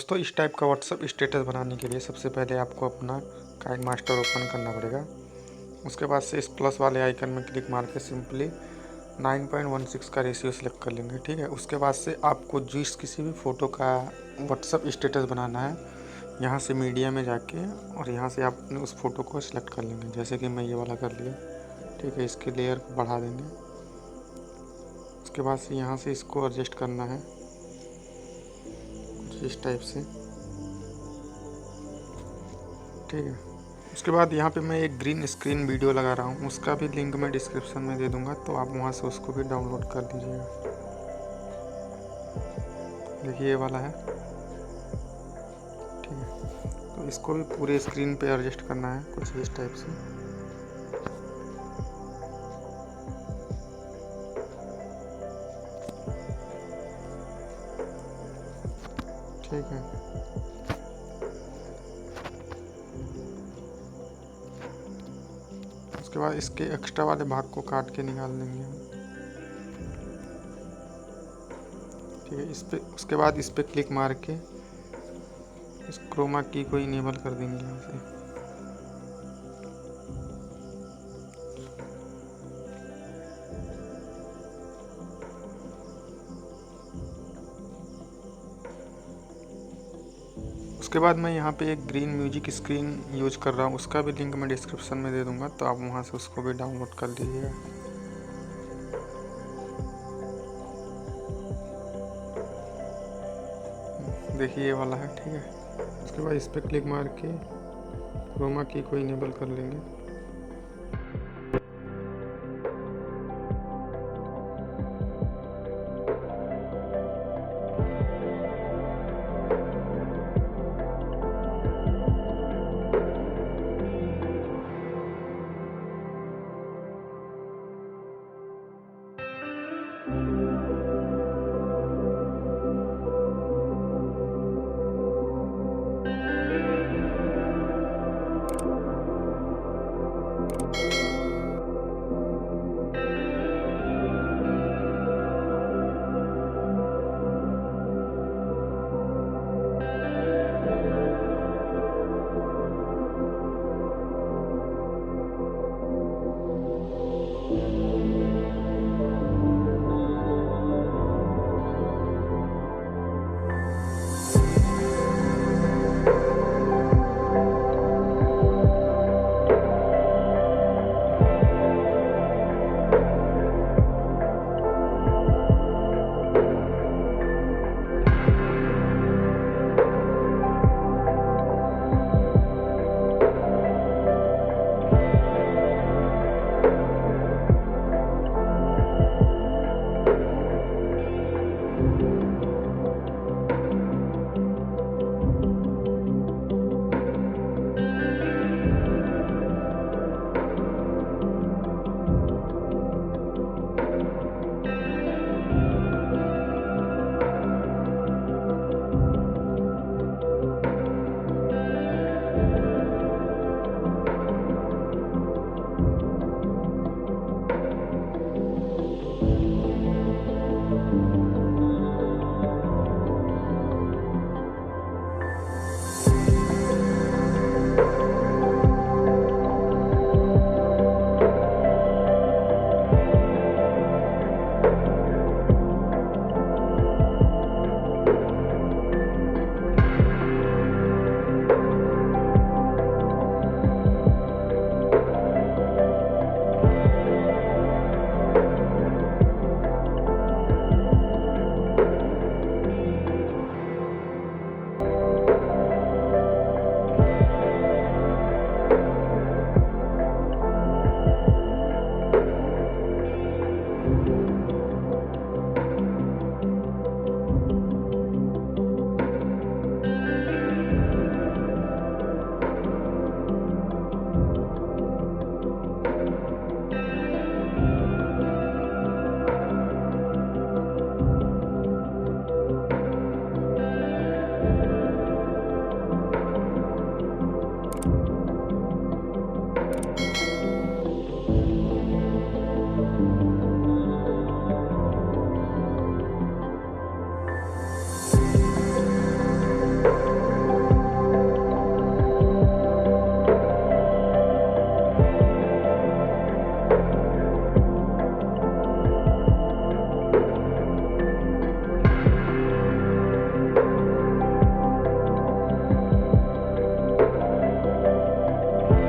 दोस्तों इस टाइप का व्हाट्सअप स्टेटस बनाने के लिए सबसे पहले आपको अपना काइनमास्टर ओपन करना पड़ेगा। उसके बाद से इस प्लस वाले आइकन में क्लिक मार के सिंपली 9.16 का रेशियो सेलेक्ट कर लेंगे। ठीक है, उसके बाद से आपको जिस किसी भी फ़ोटो का व्हाट्सअप स्टेटस बनाना है, यहाँ से मीडिया में जाके और यहाँ से आप अपने उस फ़ोटो को सिलेक्ट कर लेंगे। जैसे कि मैं ये वाला कर लिया। ठीक है, इसके लेयर को बढ़ा देंगे। उसके बाद से यहाँ से इसको एडजस्ट करना है कुछ इस टाइप से। ठीक है, उसके बाद यहाँ पे मैं एक ग्रीन स्क्रीन वीडियो लगा रहा हूँ, उसका भी लिंक मैं डिस्क्रिप्शन में दे दूँगा, तो आप वहाँ से उसको भी डाउनलोड कर लीजिएगा। देखिए ये वाला है। ठीक है, तो इसको भी पूरे स्क्रीन पे एडजस्ट करना है कुछ इस टाइप से। ठीक है, उसके बाद इसके एक्स्ट्रा वाले भाग को काट के निकाल देंगे हम। ठीक है, इस पे उसके बाद इस पे क्लिक मार के इस क्रोमा की को इनेबल कर देंगे यहाँ से। उसके बाद मैं यहाँ पे एक ग्रीन म्यूजिक स्क्रीन यूज कर रहा हूँ, उसका भी लिंक मैं डिस्क्रिप्शन में दे दूँगा, तो आप वहाँ से उसको भी डाउनलोड कर लीजिएगा। देखिए ये वाला है। ठीक है, उसके बाद इस पर क्लिक मार के क्रोमा की को इनेबल कर लेंगे।